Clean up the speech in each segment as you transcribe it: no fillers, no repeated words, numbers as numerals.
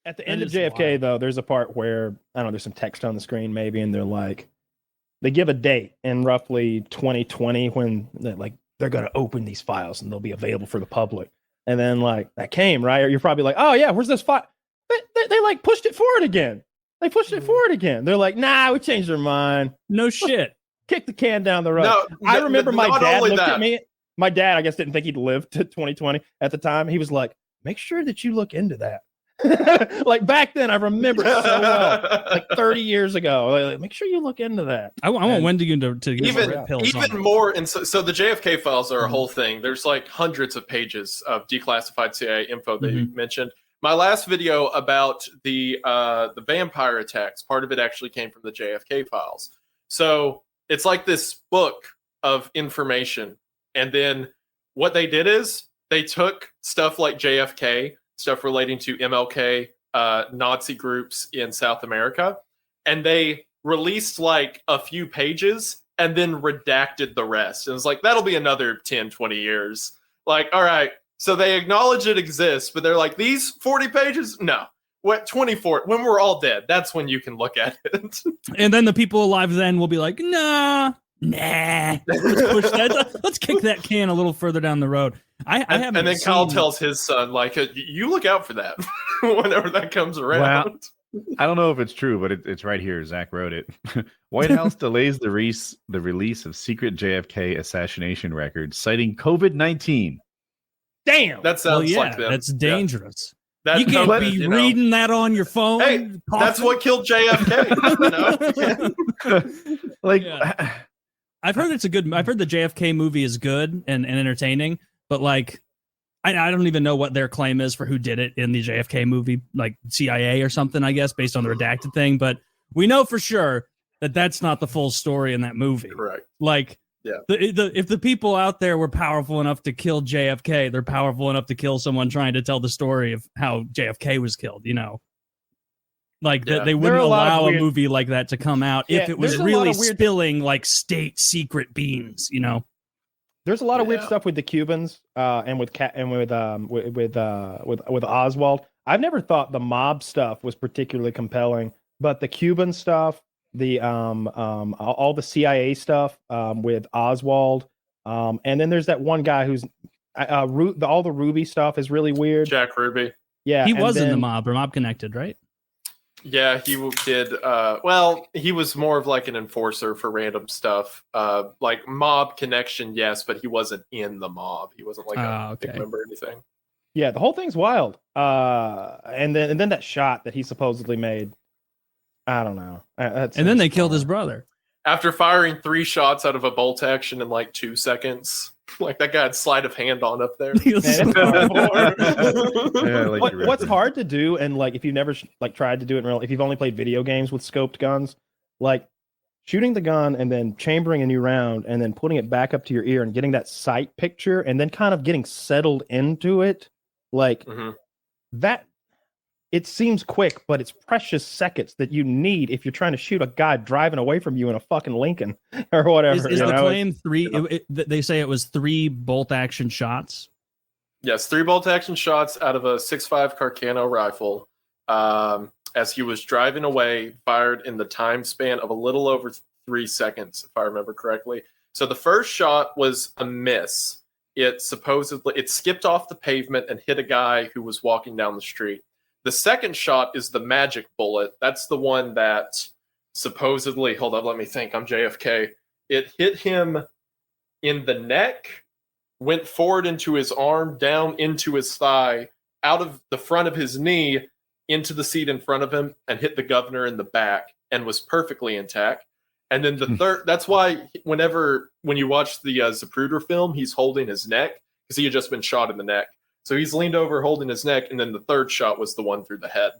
At the end of JFK, though, there's a part where, I don't know, there's some text on the screen maybe, and they're like, they give a date in roughly 2020 when they're going to open these files and they'll be available for the public. And then like that came, right? Or you're probably like, oh yeah, where's this file? They like pushed it forward again. They pushed it forward again. They're like, nah, we changed our mind. No shit. Kick the can down the road. No, I remember my dad looked at me. My dad, I guess, didn't think he'd live to 2020 at the time. He was like, make sure that you look into that. Like back then, I remember it so well. Like 30 years ago. Like, make sure you look into that. I want Wendy to get even more. And so the JFK files are a whole thing. There's like hundreds of pages of declassified CIA info that you mentioned. My last video about the vampire attacks, part of it actually came from the JFK files. So it's like this book of information. And then what they did is they took stuff like JFK, stuff relating to MLK, Nazi groups in South America, and they released like a few pages and then redacted the rest. And it's like, that'll be another 10, 20 years. Like, all right, so they acknowledge it exists, but they're like, these 40 pages? No. What, 24? When we're all dead, that's when you can look at it. And then the people alive then will be like, nah. Let's push that. Let's kick that can a little further down the road. And then Kyle tells his son, like, you look out for that whenever that comes around. Well, I don't know if it's true, but it's right here. Zach wrote it. White House delays the release of secret JFK assassination records, citing COVID-19. Damn, that sounds like them. That's dangerous. Yeah. You can't be reading that on your phone. Hey, that's what killed JFK. Like, I've heard I've heard the JFK movie is good and entertaining, but like, I don't even know what their claim is for who did it in the JFK movie, like CIA or something, I guess, based on the redacted thing. But we know for sure that that's not the full story in that movie. Correct. Like, if the people out there were powerful enough to kill JFK, they're powerful enough to kill someone trying to tell the story of how JFK was killed, you know? Like, they wouldn't allow a movie like that to come out if it was really spilling like state secret beans, you know? There's a lot of weird stuff with the Cubans and with Oswald. I've never thought the mob stuff was particularly compelling, but the Cuban stuff, the all the CIA stuff with Oswald, and then there's that one guy who's all the Ruby stuff is really weird. Jack Ruby. Yeah, he was in the mob or mob connected, right? Yeah, he did. Well, he was more of like an enforcer for random stuff, like mob connection, yes, but he wasn't in the mob. He wasn't like a big member or anything. Yeah, the whole thing's wild. And then that shot that he supposedly made, I don't know. And then they killed his brother after firing 3 shots out of a bolt action in like 2 seconds. Like that guy had sleight of hand on up there. What's hard to do, and like if you've never tried to do it in real, if you've only played video games with scoped guns, like shooting the gun and then chambering a new round and then putting it back up to your ear and getting that sight picture and then kind of getting settled into it, like that. It seems quick, but it's precious seconds that you need if you're trying to shoot a guy driving away from you in a fucking Lincoln or whatever. Is the claim 3? They say it was 3 bolt action shots. Yes, 3 bolt action shots out of a 6.5 Carcano rifle. As he was driving away, fired in the time span of a little over 3 seconds, if I remember correctly. So the first shot was a miss. It skipped off the pavement and hit a guy who was walking down the street. The second shot is the magic bullet. That's the one that supposedly, hold on, let me think, I'm JFK. It hit him in the neck, went forward into his arm, down into his thigh, out of the front of his knee, into the seat in front of him, and hit the governor in the back, and was perfectly intact. And then the third, that's why when you watch the Zapruder film, he's holding his neck, because he had just been shot in the neck. So he's leaned over holding his neck, and then the third shot was the one through the head.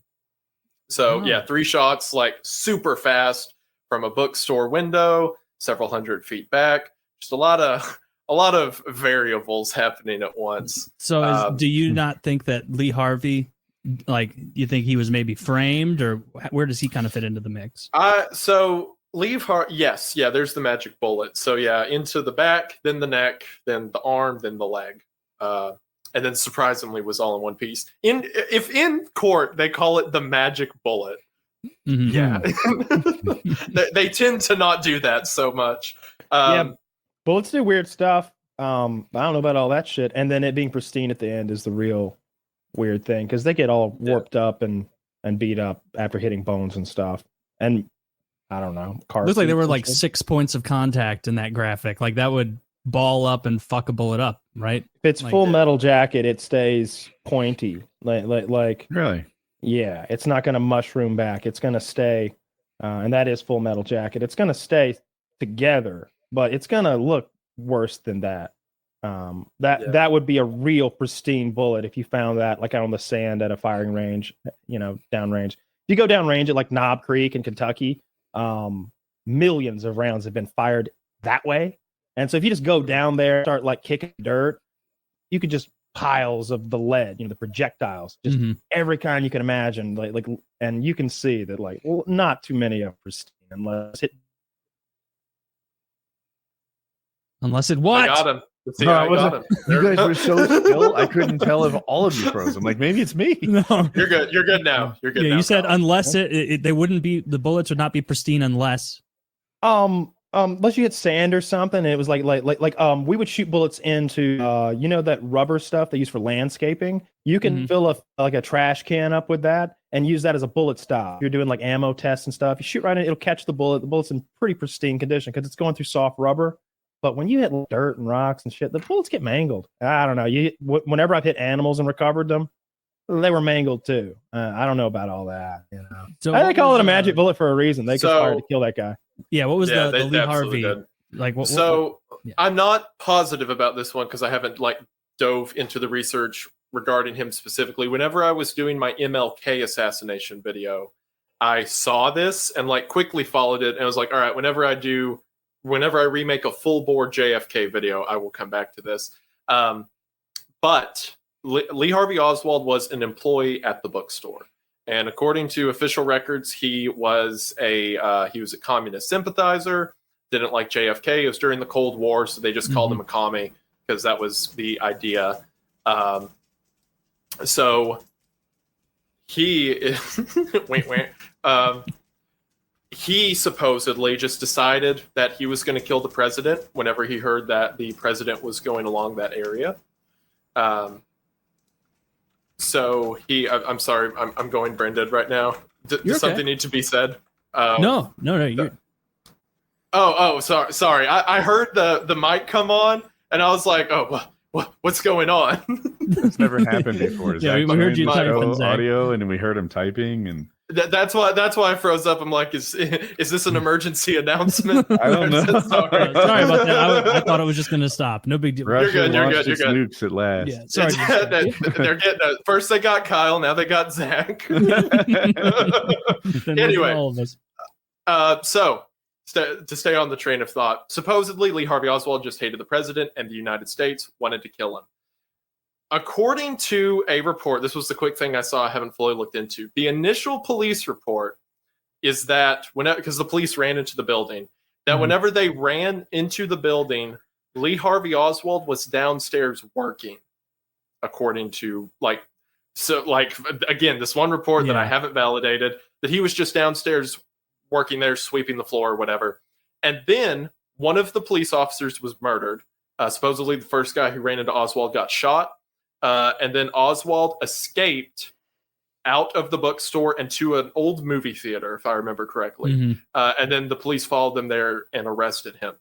So, 3 shots, like super fast from a bookstore window, several hundred feet back. Just a lot of variables happening at once. So do you not think that Lee Harvey, like, you think he was maybe framed, or where does he kind of fit into the mix? So yes. Yeah, there's the magic bullet. So, yeah, into the back, then the neck, then the arm, then the leg. and then surprisingly was all in one piece. If in court they call it the magic bullet, yeah, they tend to not do that so much. Yeah, bullets do weird stuff. I don't know about all that shit. And then it being pristine at the end is the real weird thing, because they get all warped up and beat up after hitting bones and stuff. And I don't know. Looks like there were like 6 points of contact in that graphic. Like that would ball up and fuck a bullet up, right? If it's like, full metal jacket, it stays pointy. Like really? Yeah, it's not going to mushroom back. It's going to stay, and that is full metal jacket. It's going to stay together, but it's going to look worse than that. That would be a real pristine bullet if you found that like out on the sand at a firing range, downrange. If you go downrange at like Knob Creek in Kentucky, millions of rounds have been fired that way. And so if you just go down there, start like kicking dirt, you could just piles of the lead, the projectiles, just every kind you can imagine, like, and you can see that like, well, not too many of pristine unless it what? I got him. See, no, I got him. You guys were so still, I couldn't tell if all of you froze. I'm like, maybe it's me. No. You're good. You're good now. You're good. Yeah, now, you said Kyle. unless they wouldn't be, the bullets would not be pristine unless. Unless you hit sand or something. It was like we would shoot bullets into that rubber stuff they use for landscaping. You can fill a trash can up with that and use that as a bullet stop. You're doing like ammo tests and stuff. You shoot right in, it'll catch the bullet. The bullet's in pretty pristine condition because it's going through soft rubber. But when you hit dirt and rocks and shit, the bullets get mangled. I don't know. Whenever I've hit animals and recovered them, they were mangled too. I don't know about all that. So they call it a magic bullet for a reason. They conspired to kill that guy. Yeah, what was the Lee Harvey? Did. Like what? I'm not positive about this one because I haven't like dove into the research regarding him specifically. Whenever I was doing my MLK assassination video, I saw this and like quickly followed it and I was like, all right, whenever I remake a full bore JFK video, I will come back to this. But Lee Harvey Oswald was an employee at the bookstore. And according to official records, he was a communist sympathizer, didn't like JFK. It was during the Cold War, so they just called him a commie because that was the idea. So he he supposedly just decided that he was going to kill the president whenever he heard that the president was going along that area. So I'm sorry, I'm going brain dead right now. Does something need to be said? No. You're... Sorry. I heard the mic come on, and I was like, oh, what's going on? It's never happened before. Yeah, we heard you typing audio, and we heard him typing, and that's why I froze up. I'm like, is this an emergency announcement? I don't know. Sorry about that. I thought it was just going to stop. No big deal. You're good. Nukes at last. Yeah, sorry. They're getting first they got Kyle, now they got Zach. Anyway, all of us. So to stay on the train of thought, supposedly Lee Harvey Oswald just hated the president and the United States, wanted to kill him. According to a report, this was the quick thing I saw, I haven't fully looked into. The initial police report is that because the police ran into the building, that whenever they ran into the building, Lee Harvey Oswald was downstairs working. According to again, this one report that I haven't validated, that he was just downstairs working there, sweeping the floor or whatever. And then one of the police officers was murdered. Supposedly the first guy who ran into Oswald got shot. And then Oswald escaped out of the bookstore and to an old movie theater, if I remember correctly. And then the police followed them there and arrested him.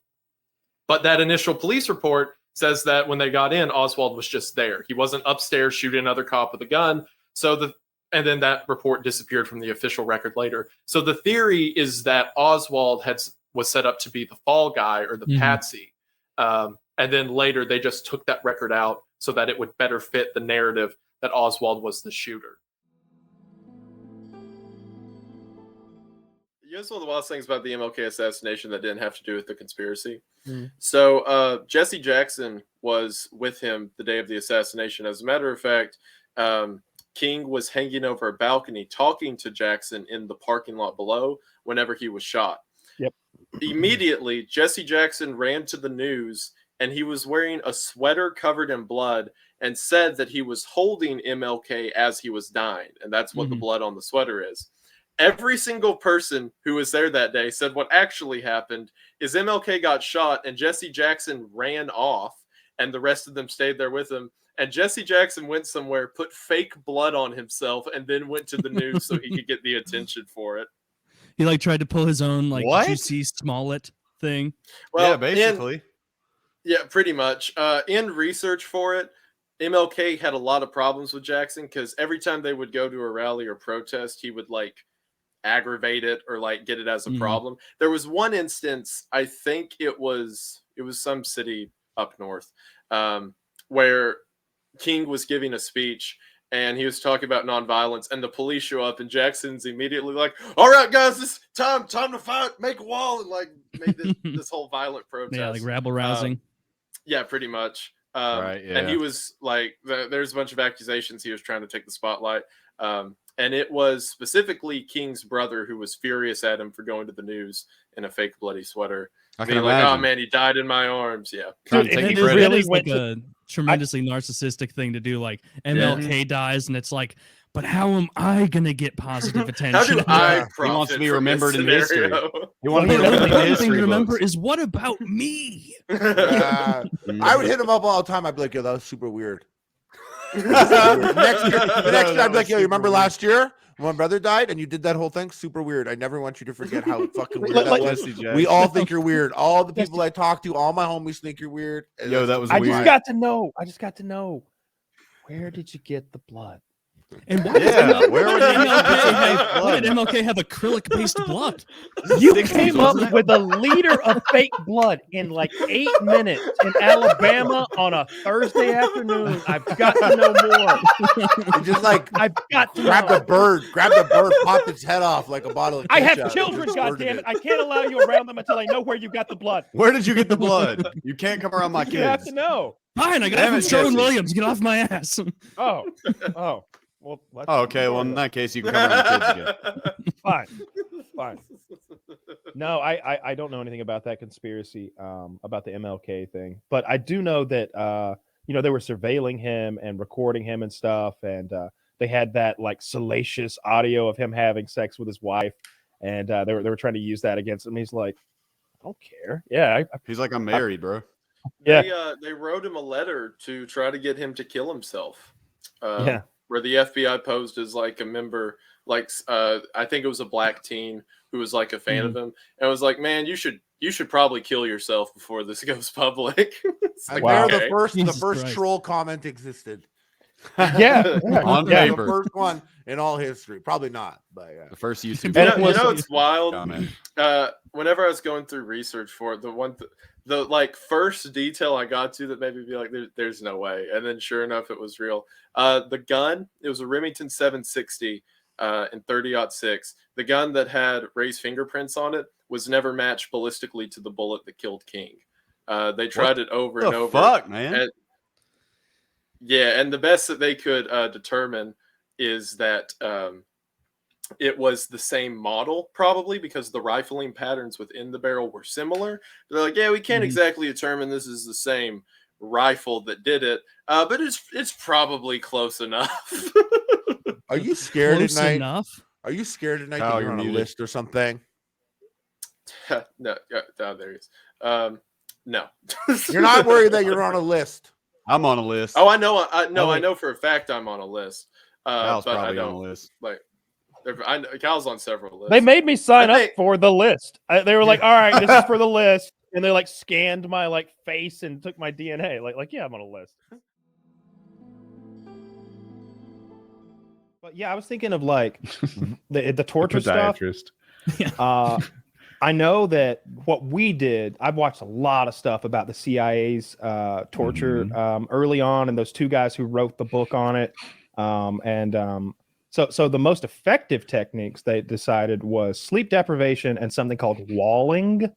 But that initial police report says that when they got in, Oswald was just there. He wasn't upstairs shooting another cop with a gun. And then that report disappeared from the official record later. So the theory is that Oswald was set up to be the fall guy or the patsy. And then later they just took that record out so that it would better fit the narrative that Oswald was the shooter. You guys know one of the wildest things about the MLK assassination that didn't have to do with the conspiracy? So Jesse Jackson was with him the day of the assassination. As a matter of fact, King was hanging over a balcony talking to Jackson in the parking lot below whenever he was shot. Yep. Immediately, Jesse Jackson ran to the news, and he was wearing a sweater covered in blood, and said that he was holding MLK as he was dying, and that's what the blood on the sweater is. Every single person who was there that day said what actually happened is MLK got shot and Jesse Jackson ran off, and the rest of them stayed there with him. And Jesse Jackson went somewhere, put fake blood on himself, and then went to the news so he could get the attention for it. He like tried to pull his own like Juicy Smollett thing. Well, yeah, basically. Yeah, pretty much. In research for it, MLK had a lot of problems with Jackson because every time they would go to a rally or protest, he would like aggravate it or like get it as a problem. There was one instance, I think it was some city up north, where King was giving a speech and he was talking about nonviolence, and the police show up and Jackson's immediately like, all right, guys, it's time to fight, make a wall, and like make this whole violent protest. Yeah, like rabble rousing. Yeah, pretty much. Right, yeah. And he was like, there's a bunch of accusations he was trying to take the spotlight. And it was specifically King's brother who was furious at him for going to the news in a fake bloody sweater. I can being like, imagine. oh man, he died in my arms. Yeah. Dude, It if he really really is like went to, a tremendously narcissistic thing to do. Like MLK dies, and it's like, but how am I gonna get positive attention? How do I He wants to be profit from remembered this in history. scenario? He wants the to be remembered in only thing history to remember books. is what about me? I would hit him up all the time. I'd be like, yo, that was super weird. The next year, I'd be like, yo, you remember last year when my brother died and you did that whole thing? Super weird. I never want you to forget how fucking weird that was. We all think you're weird. All the people I talk to, all my homies think you're weird. And Yo, that was I weird. just got to know. Where did you get the blood? And why Yeah, did where would why did MLK have acrylic-based blood? You came up with a liter of fake blood in like 8 minutes in Alabama on a Thursday afternoon. I've got to know more. You just like I've got to grab know. the bird, popped its head off like a bottle of I have ketchup. children, Just murdered goddammit. I can't allow you around them until I know where you got the blood. Where did you get the blood? You can't come around my You have kids. to know. Fine, I got Damn it it, from Sherwin Jesse. Williams. Get off my ass. Oh. Well, Oh, okay. Well, in that case, you can come around the kids again. Fine. No, I don't know anything about that conspiracy, about the MLK thing, but I do know that they were surveilling him and recording him and stuff, and they had that like salacious audio of him having sex with his wife, and they were trying to use that against him. He's like, I don't care. Yeah, He's like, I'm married, bro. Yeah. They wrote him a letter to try to get him to kill himself. Yeah. Where the FBI posed as like a member, like I think it was a black teen who was like a fan of him, and was like, "Man, you should probably kill yourself before this goes public." I Wow. swear the Jesus first Christ. troll comment existed. Yeah. On Yeah, paper. the first one in all history. Probably not, but yeah. The first YouTube And You know it's wild. comment. Whenever I was going through research for it, the like first detail I got to that made me be like, "There's no way," and then sure enough, it was real. The gun, it was a Remington 760 in 30-06. The gun that had Ray's fingerprints on it was never matched ballistically to the bullet that killed King. They tried it over and over. Fuck, man. And the best that they could determine is that it was the same model, probably because the rifling patterns within the barrel were similar. They're like, yeah, we can't exactly determine this is the same rifle that did it, but it's probably close enough. Are you scared Close at night? enough. Are you scared at night Oh, that you're you're on a muted. list or something? No, there he is. No. You're not worried that you're on a list. I'm on a list. Oh, I know. I wait. know for a fact I'm on a list. Kyle's But I probably on a don't. list. Like, Kyle's on several lists. They made me sign I up think- for the list. They were like, all right, this is for the list. And they like scanned my like face and took my DNA. Like, yeah, I'm on a list. But yeah, I was thinking of like the torture stuff. Podiatrist. I know that what we did, I've watched a lot of stuff about the CIA's torture early on, and those two guys who wrote the book on it. So the most effective techniques they decided was sleep deprivation and something called walling.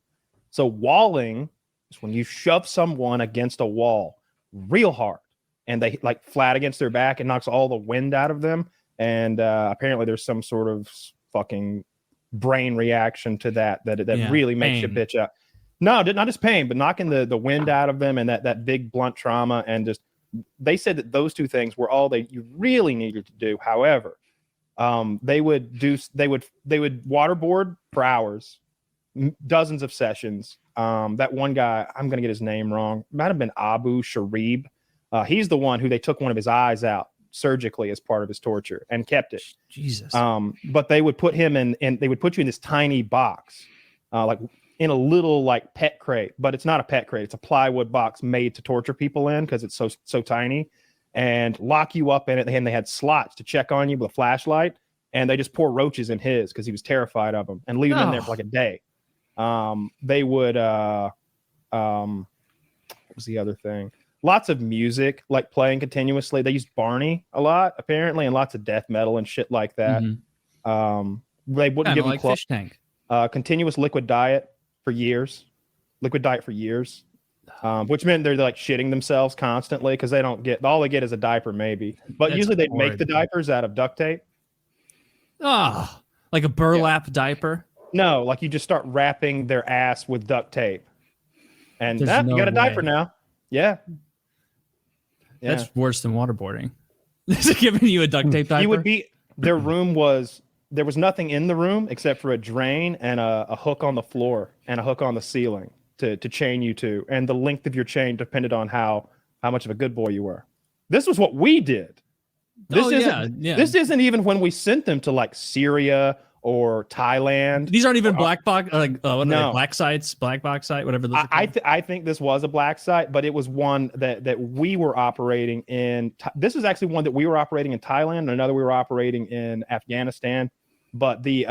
So walling is when you shove someone against a wall real hard, and they like flat against their back, and knocks all the wind out of them. And apparently there's some sort of fucking brain reaction to that really makes you pain. bitch out. No, not just pain, but knocking the wind out of them, and that big blunt trauma, and just They said that those two things were all you really needed to do. However, they would waterboard for hours, dozens of sessions. That one guy, I'm going to get his name wrong, might have been Abu Sharib. He's the one who they took one of his eyes out surgically as part of his torture and kept it. Jesus. But they would put him in they would put you in this tiny box, like in a little like pet crate, but it's not a pet crate. It's a plywood box made to torture people in because it's so tiny, and lock you up in it. And they had slots to check on you with a flashlight, and they just pour roaches in his because he was terrified of them, and leave him in there for like a day. They would what was the other thing? Lots of music, like playing continuously. They used Barney a lot, apparently, and lots of death metal and shit like that. They wouldn't give them like Fish Tank. Continuous liquid diet for years. Which meant they're like shitting themselves constantly because they don't get, all they get is a diaper maybe. But That's usually they horrid. make the diapers out of duct tape. Like a burlap diaper. No, like you just start wrapping their ass with duct tape. And There's you no got a diaper way. now. Yeah. That's worse than waterboarding. They're giving you a duct tape diaper. You would be, there was nothing in the room except for a drain and a hook on the floor and a hook on the ceiling to chain you to. And the length of your chain depended on how much of a good boy you were. This was what we did. This isn't even when we sent them to like Syria or Thailand. These aren't even black box, No. black sites, black box site, whatever. Those are called. I think this was a black site, but it was one that we were operating in. This is actually one that we were operating in Thailand, and another we were operating in Afghanistan. But the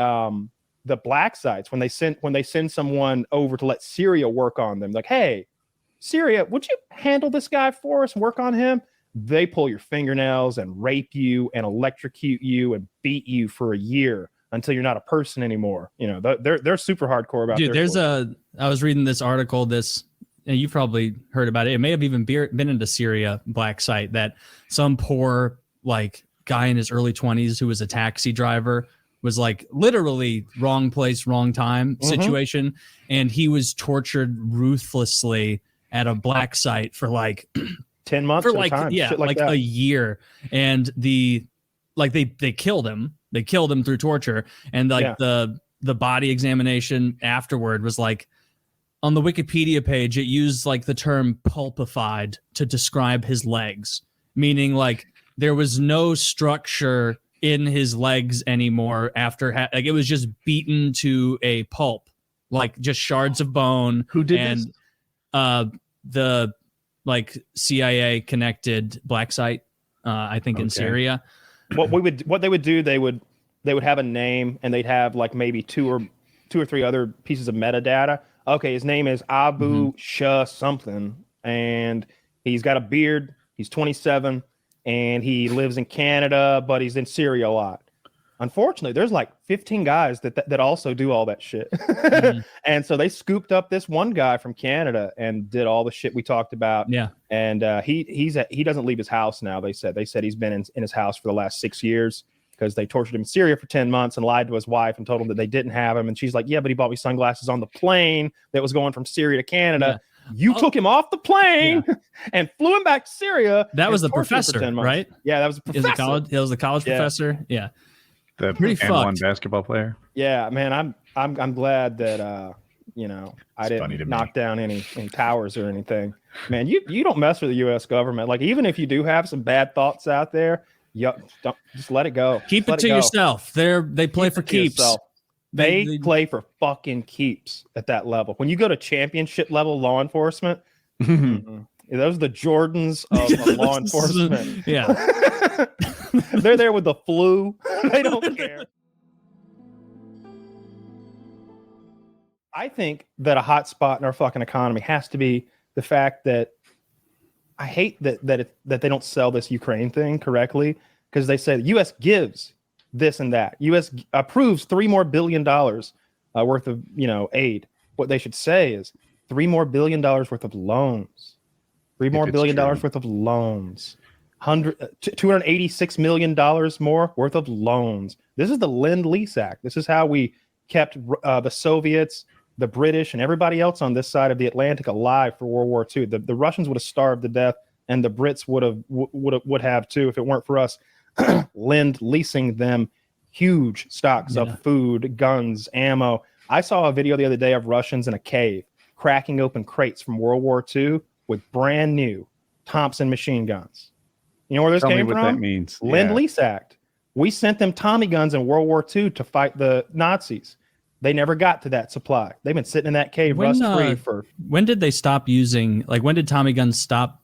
black sites, when they send someone over to let Syria work on them, like, hey, Syria, would you handle this guy for us and work on him? They pull your fingernails and rape you and electrocute you and beat you for a year until you're not a person anymore. You know, they're super hardcore about. Dude, I was reading this article. And you've probably heard about it. It may have even been into Syria black site that some poor like guy in his early 20s who was a taxi driver was like literally wrong place, wrong time situation. And he was tortured ruthlessly at a black site for like 10 months for like, time, yeah, shit like that. a year. And they killed him. They killed him through torture. And like the body examination afterward was like, on the Wikipedia page, it used like the term pulpified to describe his legs, meaning like there was no structure in his legs anymore after like it was just beaten to a pulp, like just shards of bone. Who did this? The like CIA connected black site, I think in Syria. What they would do, they would have a name and they'd have like maybe two or three other pieces of metadata. Okay, his name is Abu Shah something, and he's got a beard. He's 27, and he lives in Canada, but he's in Syria a lot. Unfortunately, there's like 15 guys that also do all that shit. And so they scooped up this one guy from Canada and did all the shit we talked about. Yeah. And he doesn't leave his house now. They said he's been in his house for the last 6 years because they tortured him in Syria for 10 months and lied to his wife and told him that they didn't have him. And she's like, yeah, but he bought me sunglasses on the plane that was going from Syria to Canada. Yeah. You took him off the plane and flew him back to Syria. That was the professor, right? Yeah, that was the professor. That was the college professor. Yeah. The pretty one basketball player. Yeah, man, I'm glad that I didn't knock down any towers or anything. Man, you don't mess with the U.S. government. Like even if you do have some bad thoughts out there, don't just let it go. Keep it to yourself. They play for keeps. They play for fucking keeps at that level. When you go to championship level law enforcement, those are the Jordans of law enforcement. Yeah. They're there with the flu. They don't care. I think that a hot spot in our fucking economy has to be the fact that I hate that they don't sell this Ukraine thing correctly, because they say the U.S. gives this and that. U.S. approves $3 more billion worth of aid. What they should say is $3 more billion worth of loans. $3 more billion worth of loans. $286 million more worth of loans. This is the Lease Act. This is how we kept the Soviets, the British, and everybody else on this side of the Atlantic alive for World War II. The Russians would have starved to death and the Brits would have too if it weren't for us leasing them huge stocks of food, guns, ammo. I saw a video the other day of Russians in a cave cracking open crates from World War II with brand new Thompson machine guns. You know where this Tell me came what from? that means. Lend-Lease Act. We sent them Tommy guns in World War II to fight the Nazis. They never got to that supply. They've been sitting in that cave rust-free for... When did they stop using... Like, when did Tommy guns stop?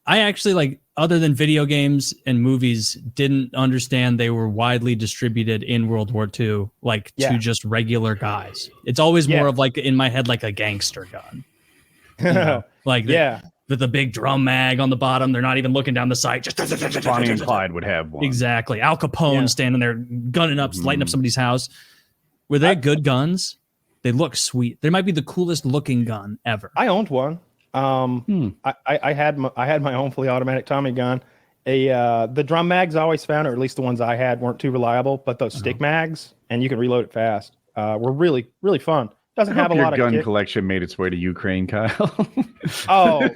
I actually, like, other than video games and movies, didn't understand they were widely distributed in World War II, like, to just regular guys. It's always more of, like, in my head, like a gangster gun. You know? Like, with the big drum mag on the bottom. They're not even looking down the sight. Just Bonnie and Clyde would have one. Exactly. Al Capone standing there gunning up, lighting up somebody's house. Were they good guns? They look sweet. They might be the coolest looking gun ever. I owned one. I had my own fully automatic Tommy gun. The drum mags I always found, or at least the ones I had, weren't too reliable. But those stick mags, and you can reload it fast, were really, really fun. Doesn't have a lot of gun collection made its way to Ukraine, Kyle. Oh,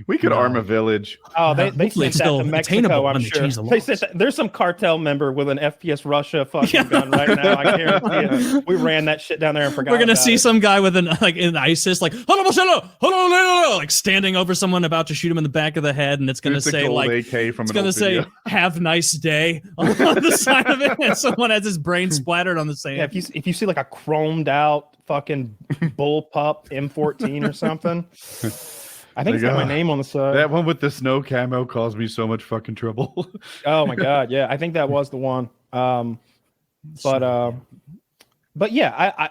we could arm a village. Oh, they sent that to Mexico, I'm sure. They sent that. There's some cartel member with an FPS Russia fucking gun right now. I guarantee it. We ran that shit down there and forgot. We're gonna see some guy with an in ISIS like standing over someone about to shoot him in the back of the head, and it's gonna say like AK from it's gonna say "Have nice day" on the side of it, and someone has his brain splattered on the sand. Yeah, if you see like a chromed out fucking bullpup M14 or something. I think it's got my name on the side. That one with the snow camo caused me so much fucking trouble. Oh my god, yeah, I think that was the one. But yeah,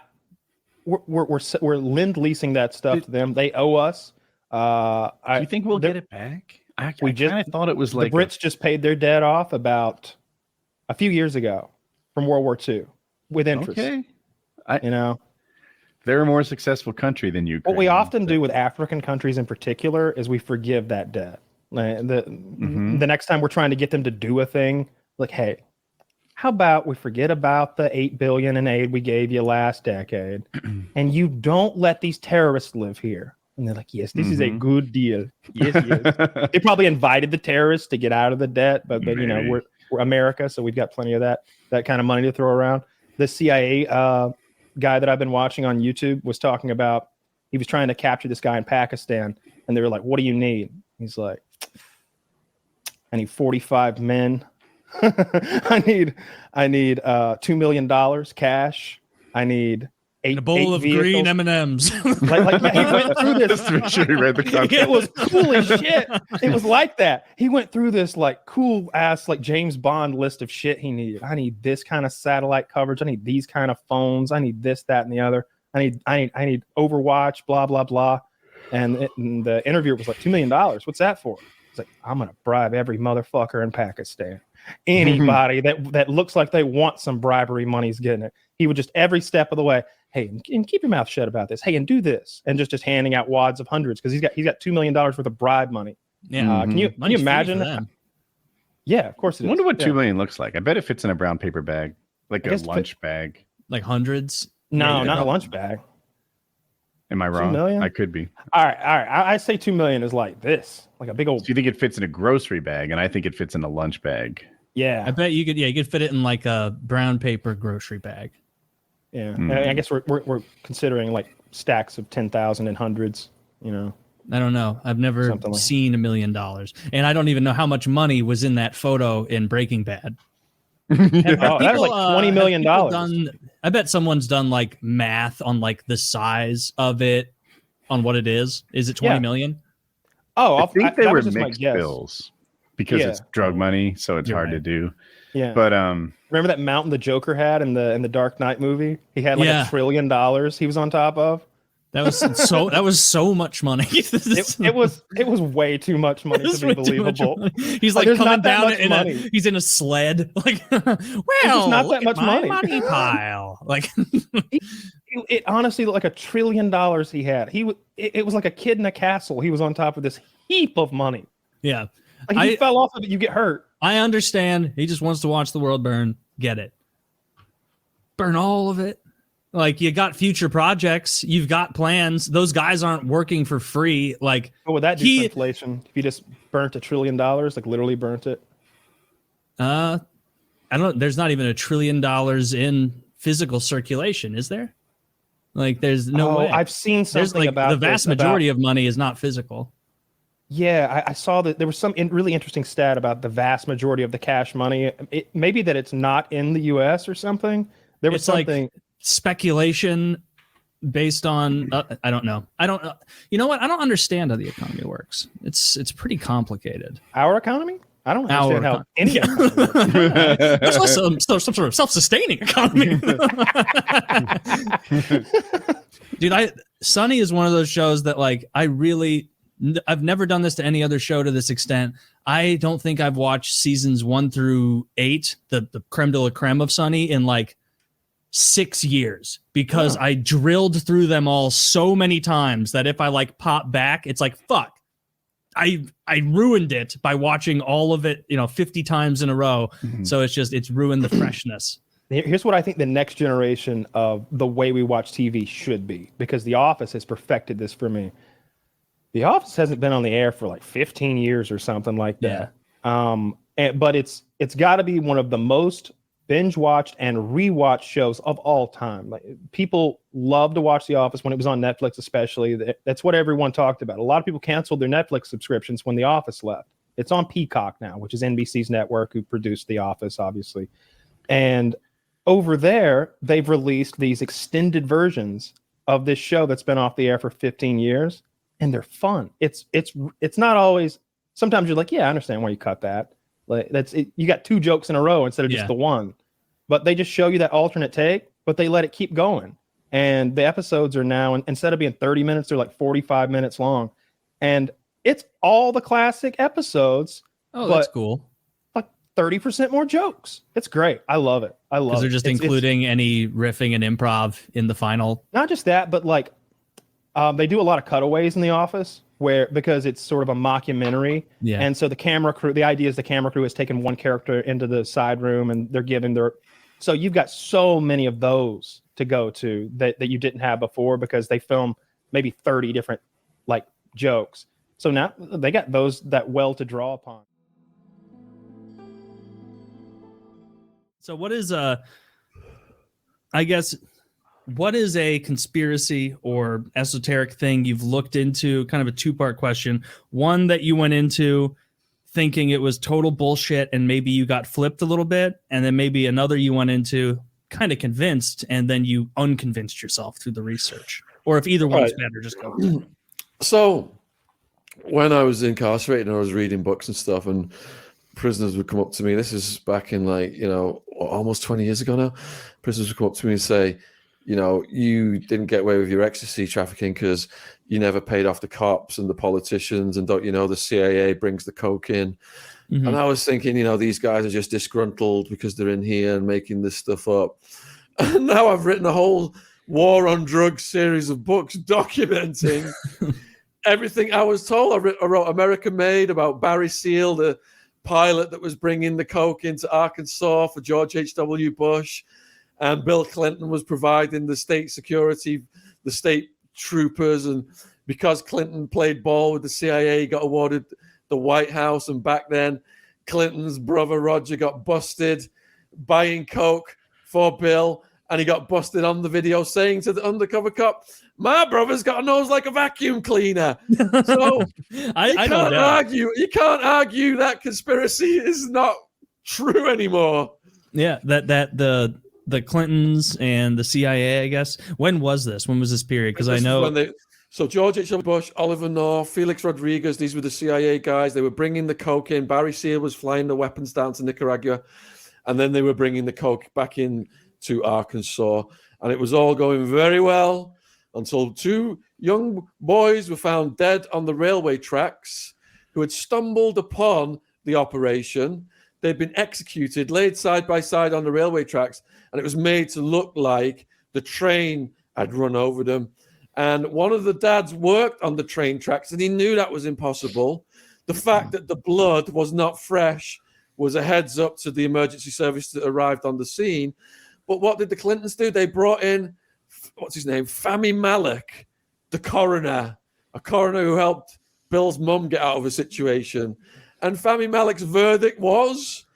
we're lend-leasing that stuff to them. They owe us. Do you think we'll get it back? I kind of thought it was like the Brits just paid their debt off about a few years ago from World War II with interest. Okay, they're a more successful country than Ukraine. What we often do with African countries in particular is we forgive that debt. The next time we're trying to get them to do a thing, like, hey, how about we forget about the $8 billion in aid we gave you last decade, and you don't let these terrorists live here? And they're like, yes, this is a good deal. Yes, yes. They probably invited the terrorists to get out of the debt, but we're America, so we've got plenty of that kind of money to throw around. The CIA guy that I've been watching on YouTube was talking about, he was trying to capture this guy in Pakistan, and they were like, what do you need? He's like, I need 45 men. I need $2 million cash. I need a bowl of green M&Ms. He went through this. Just make sure he read the contract. It was cool as shit. It was like that. He went through this like cool ass like James Bond list of shit he needed. I need this kind of satellite coverage. I need these kind of phones. I need this, that, and the other. I need Overwatch. Blah blah blah. And the interviewer was like, $2 million. What's that for? He's like, I'm gonna bribe every motherfucker in Pakistan. Anybody that looks like they want some bribery money's getting it. He would just every step of the way, hey, and keep your mouth shut about this. Hey, and do this, and just handing out wads of hundreds because he's got $2 million worth of bribe money. Yeah, can you imagine? Yeah, of course it is. I wonder what $2 million looks like. I bet it fits in a brown paper bag, like a lunch bag. Like hundreds? No, not a lunch bag. Am I wrong? 2 million? I could be. All right. I say 2 million is like this, like a big old. So you think it fits in a grocery bag, and I think it fits in a lunch bag. Yeah, I bet you could. Yeah, you could fit it in like a brown paper grocery bag. Yeah, I guess we're considering like stacks of 10,000 and hundreds. I don't know. I've never seen $1 million, and I don't even know how much money was in that photo in Breaking Bad. That was like $20 million. I bet someone's done like math on like the size of it, on what it is. Is it 20 million? Oh, I think they were mixed bills because it's drug money, so it's hard to do. Yeah, but remember that mountain the Joker had in the Dark Knight movie? He had like $1 trillion he was on top of. That was so much money. it was way too much money to be believable. He's like coming down he's in a sled. Like, well, not that much money. Money pile. Like it honestly looked like $1 trillion he had. It was like a kid in a castle. He was on top of this heap of money. Yeah. Like if you fell off of it, you get hurt. I understand. He just wants to watch the world burn. Get it. Burn all of it. Like, you got future projects, you've got plans. Those guys aren't working for free. Like, What would that do for inflation if you just burnt $1 trillion, like literally burnt it? I don't. There's not even $1 trillion in physical circulation, is there? Like, there's no way. I've seen something there's like about the vast majority of money is not physical. Yeah, I saw that there was some really interesting stat about the vast majority of the cash money. Maybe that it's not in the U.S. or something. There was something. Like speculation based on I don't know. You know what? I don't understand how the economy works. It's pretty complicated. Our economy? I don't understand how any economy works. There's some sort of self-sustaining economy. Dude, Sunny is one of those shows that, like, I've never done this to any other show to this extent. I don't think I've watched seasons 1 through 8, the creme de la creme of Sunny, in like 6 years, because I drilled through them all so many times that if I like pop back, it's like, fuck, I ruined it by watching all of it, 50 times in a row. Mm-hmm. So it's ruined the freshness. Here's what I think the next generation of the way we watch TV should be, because The Office has perfected this for me. The Office hasn't been on the air for like 15 years or something like that. Yeah. But it's got to be one of the most binge watched and rewatched shows of all time. Like, people love to watch The Office when it was on Netflix, especially. That's what everyone talked about. A lot of people canceled their Netflix subscriptions when The Office left. It's on Peacock now, which is NBC's network, who produced The Office, obviously. And over there, they've released these extended versions of this show that's been off the air for 15 years, and they're fun. It's not always. Sometimes you're like, yeah, I understand why you cut that. Like, that's it. You got 2 jokes in a row instead of just the one. But they just show you that alternate take, but they let it keep going. And the episodes are now, instead of being 30 minutes, they're like 45 minutes long. And it's all the classic episodes. Oh, that's cool. Like 30% more jokes. It's great. I love it. I love it. Because they're just including any riffing and improv in the final. Not just that, but like they do a lot of cutaways in The Office, because it's sort of a mockumentary. Yeah. And so the camera crew, the idea is the camera crew has taken one character into the side room and they're giving so you've got so many of those to go to that you didn't have before, because they film maybe 30 different like jokes. So now they got those that well to draw upon. So what is what is a conspiracy or esoteric thing you've looked into? Kind of a 2-part question. One that you went into thinking it was total bullshit and maybe you got flipped a little bit, and then maybe another you went into kind of convinced and then you unconvinced yourself through the research. Or if either one's better, just go. So when I was incarcerated and I was reading books and stuff, and prisoners would come up to me, this is back in almost 20 years ago now, prisoners would come up to me and say, you didn't get away with your ecstasy trafficking because you never paid off the cops and the politicians, and don't you know the CIA brings the coke in? Mm-hmm. And I was thinking, these guys are just disgruntled because they're in here and making this stuff up. And now I've written a whole war on drugs series of books documenting everything I was told. I wrote American Made about Barry Seal, the pilot that was bringing the coke into Arkansas for George H.W. Bush. And Bill Clinton was providing the state security, the state troopers. And because Clinton played ball with the CIA, he got awarded the White House. And back then, Clinton's brother Roger got busted buying coke for Bill. And he got busted on the video saying to the undercover cop, my brother's got a nose like a vacuum cleaner. So you can't argue that conspiracy is not true anymore. Yeah, that the Clintons and the CIA, I guess. When was this? When was this period? Because I know. So George H.W. Bush, Oliver North, Felix Rodriguez, these were the CIA guys. They were bringing the coke in. Barry Seal was flying the weapons down to Nicaragua. And then they were bringing the coke back in to Arkansas. And it was all going very well until 2 young boys were found dead on the railway tracks who had stumbled upon the operation. They'd been executed, laid side by side on the railway tracks, and it was made to look like the train had run over them. And one of the dads worked on the train tracks, and he knew that was impossible. The fact that the blood was not fresh was a heads up to the emergency service that arrived on the scene. But what did the Clintons do? They brought in what's his name? Fahmy Malek, the coroner, a coroner who helped Bill's mum get out of a situation. And Fahmy Malek's verdict was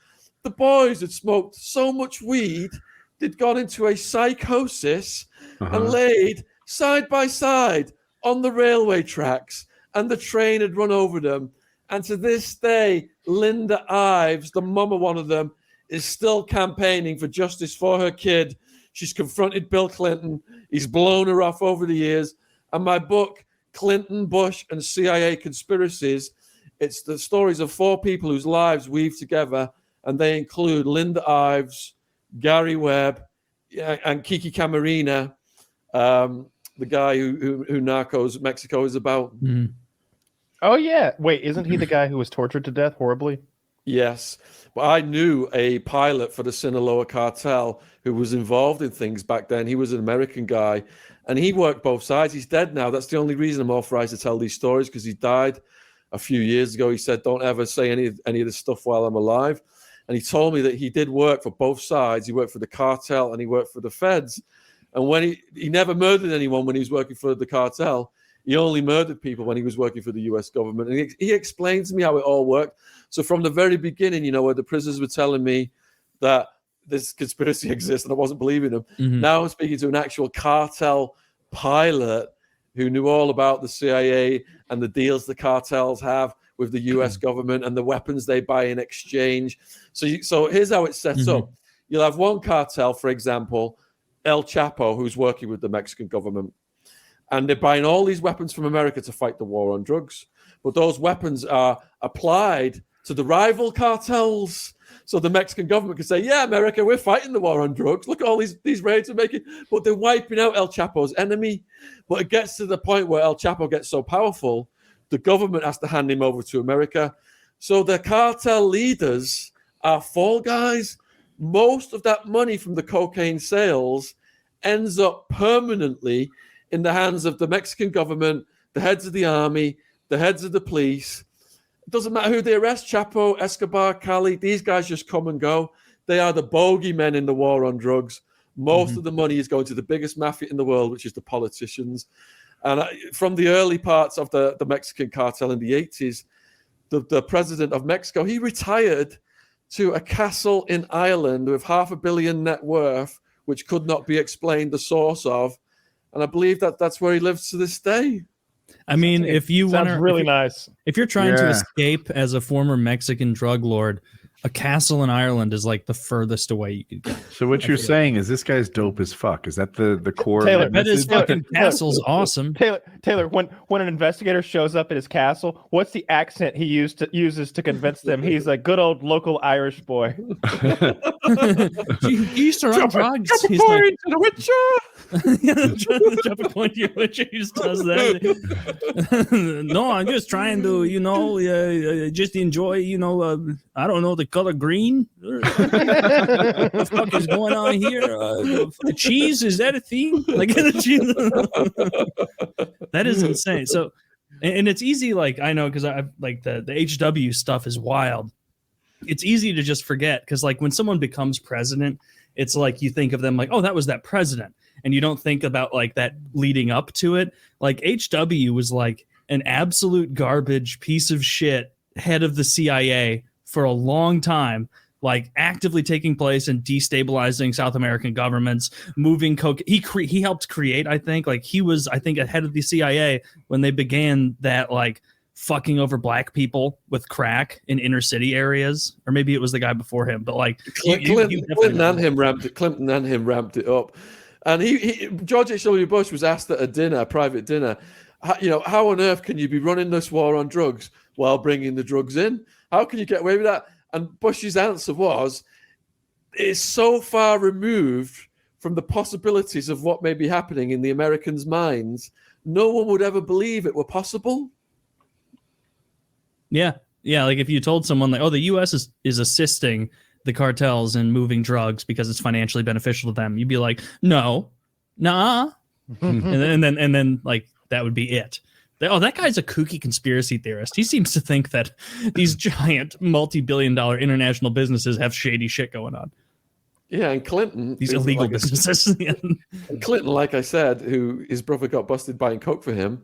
the boys had smoked so much weed, they'd gone into a psychosis and laid side by side on the railway tracks, and the train had run over them. And to this day, Linda Ives, the mum of one of them, is still campaigning for justice for her kid. She's confronted Bill Clinton. He's blown her off over the years. And my book, Clinton, Bush, and CIA Conspiracies, it's the stories of 4 people whose lives weave together, and they include Linda Ives, Gary Webb, and Kiki Camarena, the guy who Narcos Mexico is about. Mm. Oh yeah. Wait, isn't he the guy who was tortured to death horribly? Yes. But I knew a pilot for the Sinaloa cartel who was involved in things back then. He was an American guy, and he worked both sides. He's dead now. That's the only reason I'm authorized to tell these stories, because he died a few years ago. He said, don't ever say any of this stuff while I'm alive. And he told me that he did work for both sides. He worked for the cartel and he worked for the feds. And when he never murdered anyone when he was working for the cartel. He only murdered people when he was working for the US government. And he explained to me how it all worked. So from the very beginning, where the prisoners were telling me that this conspiracy exists and I wasn't believing them. Mm-hmm. Now I'm speaking to an actual cartel pilot who knew all about the CIA and the deals the cartels have with the US government and the weapons they buy in exchange. So here's how it's set up. You'll have one cartel, for example, El Chapo, who's working with the Mexican government. And they're buying all these weapons from America to fight the war on drugs. But those weapons are applied to the rival cartels. So the Mexican government can say, yeah, America, we're fighting the war on drugs. Look at all these raids we're making. But they're wiping out El Chapo's enemy. But it gets to the point where El Chapo gets so powerful, the government has to hand him over to America. So the cartel leaders are fall guys. Most of that money from the cocaine sales ends up permanently in the hands of the Mexican government, the heads of the army, the heads of the police. It doesn't matter who they arrest, Chapo, Escobar, Cali, these guys just come and go. They are the bogeymen in the war on drugs. Most of the money is going to the biggest mafia in the world, which is the politicians. And from the early parts of the Mexican cartel in the 80s, the president of Mexico, he retired to a castle in Ireland with $500 million net worth, which could not be explained the source of. And I believe that's where he lives to this day. I mean, if you want to, really nice. If you're trying to escape as a former Mexican drug lord, a castle in Ireland is like the furthest away you could go. So what you're saying is this guy's dope as fuck. Is that the core? Taylor, that his fucking castle's awesome. Taylor, when an investigator shows up at his castle, what's the accent he uses to convince them he's a good old local Irish boy? Easter on drugs. He's like, to the Witcher. Jump a point to the Witcher. He just does that. No, I'm just trying to, just enjoy, I don't know, the color green. What the fuck is going on here? Cheese, is that a thing? Like that is insane. So, and it's easy. Like I know because I like the HW stuff is wild. It's easy to just forget because like when someone becomes president, it's like you think of them like, oh, that was that president, and you don't think about like that leading up to it. Like HW was like an absolute garbage piece of shit head of the CIA for a long time, like actively taking place and destabilizing South American governments, moving coke. He helped create, I think, like he was, I think, ahead of the CIA when they began that like fucking over black people with crack in inner city areas, or maybe it was the guy before him. But like Clinton and him ramped it up, and George H.W. Bush was asked at a private dinner, how on earth can you be running this war on drugs while bringing the drugs in? How can you get away with that? And Bush's answer was, it's so far removed from the possibilities of what may be happening in the Americans' minds, no one would ever believe it were possible. Yeah. Like if you told someone like, oh, the U.S. is assisting the cartels in moving drugs because it's financially beneficial to them, you'd be like, no, nah. and then like that would be it. Oh, that guy's a kooky conspiracy theorist. He seems to think that these giant multi-billion-dollar international businesses have shady shit going on. Yeah, and Clinton. These who, illegal like I- businesses. And Clinton, like I said, who his brother got busted buying coke for him,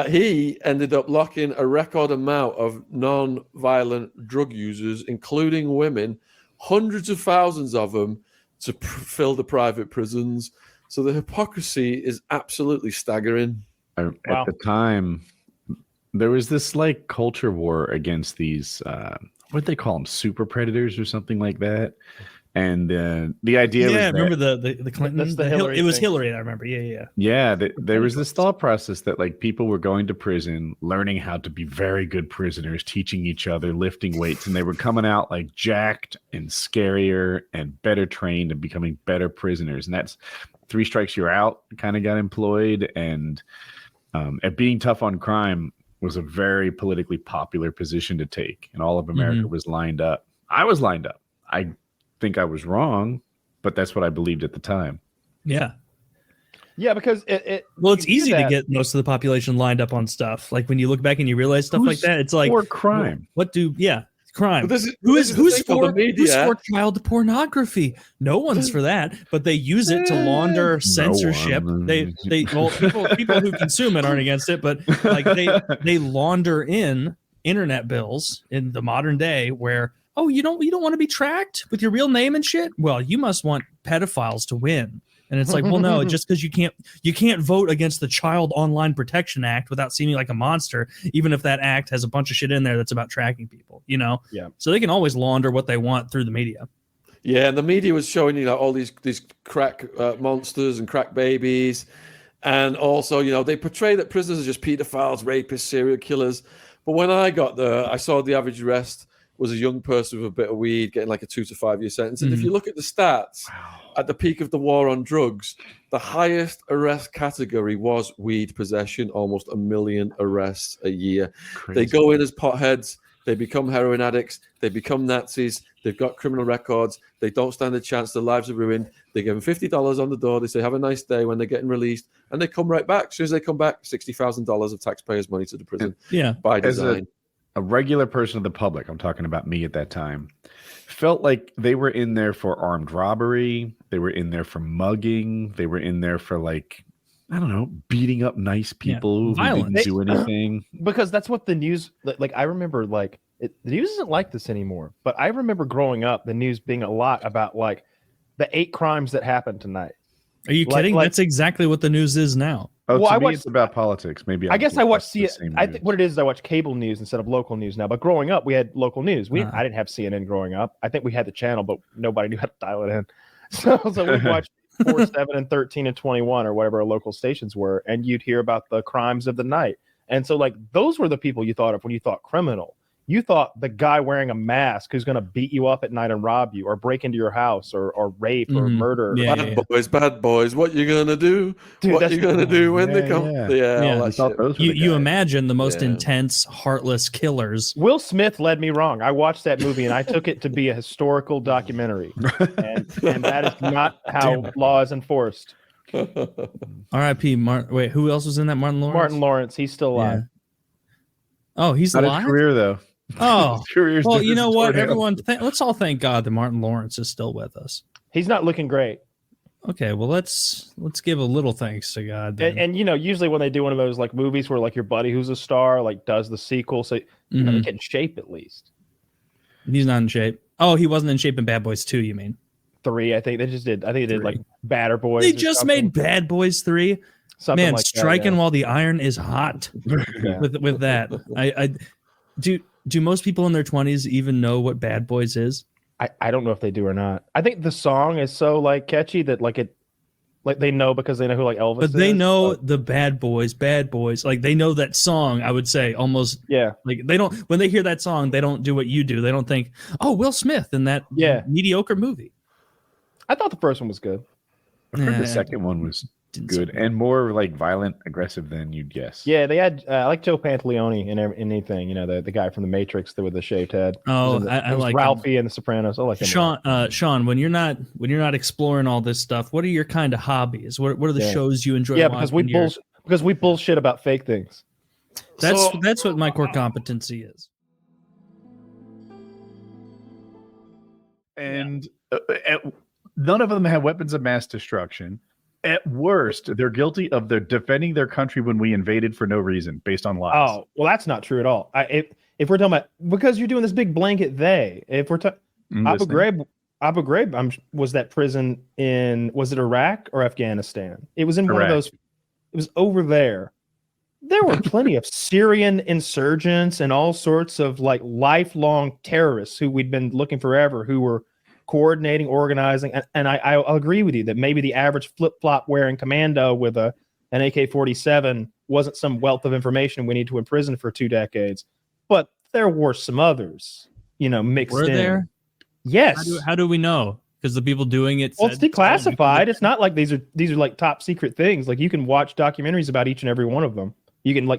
he ended up locking a record amount of non-violent drug users, including women, hundreds of thousands of them, to fill the private prisons. So the hypocrisy is absolutely staggering. Wow. At the time, there was this like culture war against these, what they call them, super predators or something like that. And the idea was Yeah, that, remember the Clinton? That's the Hillary It was thing. Hillary, I remember. Yeah. yeah, there was this thought process that like people were going to prison, learning how to be very good prisoners, teaching each other, lifting weights, and they were coming out like jacked and scarier and better trained and becoming better prisoners. And that's 3 strikes you're out kind of got employed. And at being tough on crime was a very politically popular position to take, and all of America was lined up. I was lined up. I think I was wrong, but that's what I believed at the time. Yeah. Yeah, because Well, it's you do easy to that. get most of the population lined up on stuff. Like when you look back and you realize stuff like that, it's like or crime. What do crime? But this is- Who's this is the thing with the who's media. for child pornography? No one's for that, but they use it to launder censorship. one. People who consume it aren't against it, but like they launder in internet bills in the modern day where, oh, you don't want to be tracked with your real name and shit? Well, you must want pedophiles to win. And it's like, well, no, just because you can't vote against the Child Online Protection Act without seeming like a monster, even if that act has a bunch of shit in there that's about tracking people, you know? Yeah. So they can always launder what they want through the media. Yeah, and the media was showing, all these crack monsters and crack babies. And also, they portray that prisoners are just pedophiles, rapists, serial killers. But when I got there, I saw the average arrest was a young person with a bit of weed getting like a 2 to 5 year sentence. And if you look at the stats, at the peak of the war on drugs, the highest arrest category was weed possession, almost 1 million arrests a year. Crazy. They go in as potheads, they become heroin addicts, they become Nazis, they've got criminal records, they don't stand a chance, their lives are ruined. They give them $50 on the door, they say, have a nice day when they're getting released, and they come right back. As soon as they come back, $60,000 of taxpayers' money to the prison by As design. a regular person of the public, I'm talking about me at that time, felt like they were in there for armed robbery. They were in there for mugging. They were in there for like, I don't know, beating up nice people who didn't do anything. Because that's what the news, like I remember, like the news isn't like this anymore. But I remember growing up, the news being a lot about like the 8 crimes that happened tonight. Are you kidding? Like, that's exactly what the news is now. Oh, Well, to I me, watched- it's about politics. Maybe I guess I watch the CNN. same I news. think what it is I watch cable news instead of local news now. But growing up, we had local news. I didn't have CNN growing up. I think we had the channel, but nobody knew how to dial it in. So we watched 4, 7, and 13 and 21 or whatever our local stations were, and you'd hear about the crimes of the night. And so like those were the people you thought of when you thought criminal. You thought the guy wearing a mask who's going to beat you up at night and rob you or break into your house or rape or murder. Yeah, Bad boys, what you gonna do? Dude, what that's- you gonna do when they Yeah, come? yeah. Yeah, Yeah. all I that thought shit. those were the You guys. imagine the most Yeah. intense, heartless killers. Will Smith led me wrong. I watched that movie and I took it to be a historical documentary. And that is not how law is enforced. R.I.P. Martin. Wait, who else was in that? Martin Lawrence. Martin Lawrence, he's still alive. Oh, he's Not alive. his career though. Oh, His career's well, you know what? tornado. Everyone, let's all thank God that Martin Lawrence is still with us. He's not looking great. Okay, well let's give a little thanks to God. then. And usually when they do one of those like movies where like your buddy who's a star like does the sequel, so you know, they get in shape at least. He's not in shape. Oh, he wasn't in shape in Bad Boys 2, you mean? 3, I think they just did. I think they did 3. like Batter Boys. They or just something. made Bad Boys 3. Something Man, like that, striking yeah. while the iron is hot. Yeah. With that, I do most people in their 20s even know what Bad Boys is? I don't know if they do or not. I think the song is so like catchy that like they know because they know who like Elvis But is. they know the Bad Boys. Like they know that song. I would say almost. Yeah. Like they don't, when they hear that song, they don't do what you do. They don't think, oh, Will Smith in that mediocre movie. I thought the first one was good. I heard Yeah, the second one was didn't good see- and more like violent, aggressive than you'd guess. Yeah, they had I like Joe Pantaleone in anything. You know, the guy from The Matrix with the shaved head. Oh, It was I like him. Ralphie in The Sopranos. I like him. a lot. Sean, when you're not exploring all this stuff, what are your kind of hobbies? What are the Yeah. shows you enjoy? Yeah, because we bullshit about fake things. That's what my core competency is. And None of them have weapons of mass destruction. At worst, they're guilty of defending their country when we invaded for no reason, based on lies. Oh, well, that's not true at all. If we're talking about, because you're doing this big blanket if we're talking Abu Ghraib was that prison was it Iraq or Afghanistan? It was in one of those. It was over there. There were plenty of Syrian insurgents and all sorts of like lifelong terrorists who we'd been looking forever, who were coordinating, organizing. And I'll agree with you that maybe the average flip-flop wearing commando with an AK-47 wasn't some wealth of information we need to imprison for 2 decades. But there were some others, mixed in. Were there? Yes. How do we know? Because the people doing it. Well, it's declassified. It's not like these are like top secret things. Like you can watch documentaries about each and every one of them. You can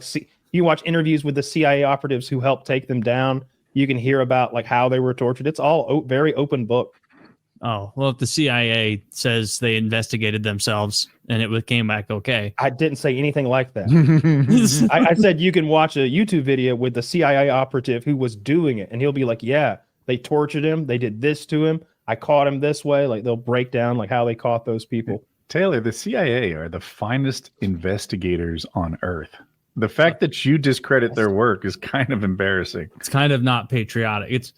you watch interviews with the CIA operatives who helped take them down. You can hear about like how they were tortured. It's all very open book. Oh, well, if the CIA says they investigated themselves and it came back okay. I didn't say anything like that. I said you can watch a YouTube video with the CIA operative who was doing it, and he'll be like, yeah, they tortured him. They did this to him. I caught him this way. Like they'll break down like how they caught those people. Taylor, the CIA are the finest investigators on earth. The fact that you discredit their work is kind of embarrassing. It's kind of not patriotic.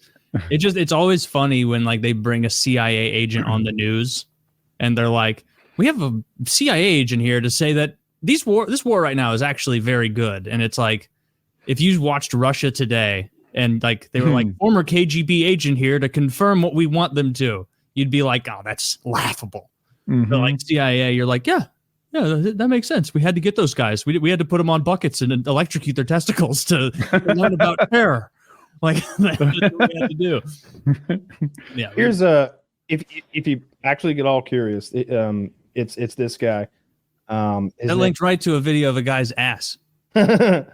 It's always funny when like they bring a CIA agent on the news and they're like, we have a CIA agent here to say that this war right now is actually very good. And it's like, if you watched Russia Today and like they were like former KGB agent here to confirm what we want them to, you'd be like, oh, that's laughable. But like CIA, you're like, yeah, that makes sense. We had to get those guys. We had to put them on buckets and electrocute their testicles to learn about terror. Like that's what we had to do. Yeah. Here's if you actually get all curious, it's this guy. That linked right to a video of a guy's ass. Did